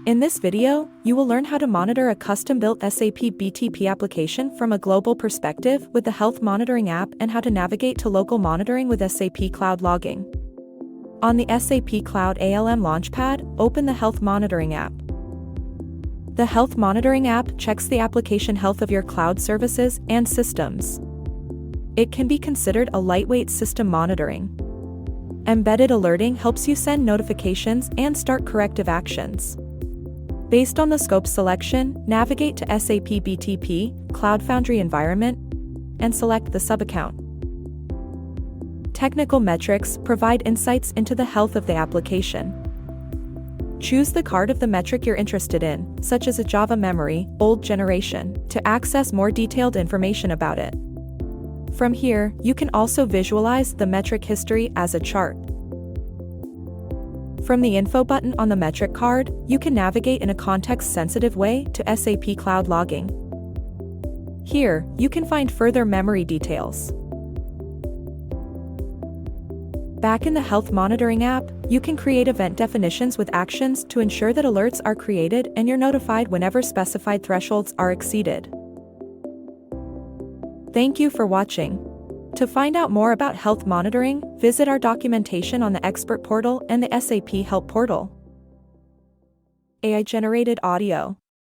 In this video, you will learn how to monitor a custom-built SAP BTP application from a global perspective with the Health Monitoring app and how to navigate to local monitoring with SAP Cloud Logging. On the SAP Cloud ALM Launchpad, open the Health Monitoring app. The Health Monitoring app checks the application health of your cloud services and systems. It can be considered a lightweight system monitoring. Embedded alerting helps you send notifications and start corrective actions. Based on the scope selection, navigate to SAP BTP, Cloud Foundry environment, and select the sub-account. Technical metrics provide insights into the health of the application. Choose the card of the metric you're interested in, such as a Java memory, old generation, to access more detailed information about it. From here, you can also visualize the metric history as a chart. From the Info button on the metric card, you can navigate in a context-sensitive way to SAP Cloud Logging. Here, you can find further memory details. Back in the Health Monitoring app, you can create event definitions with actions to ensure that alerts are created and you're notified whenever specified thresholds are exceeded. Thank you for watching. To find out more about health monitoring, visit our documentation on the Expert portal and the SAP Help portal. AI-generated audio.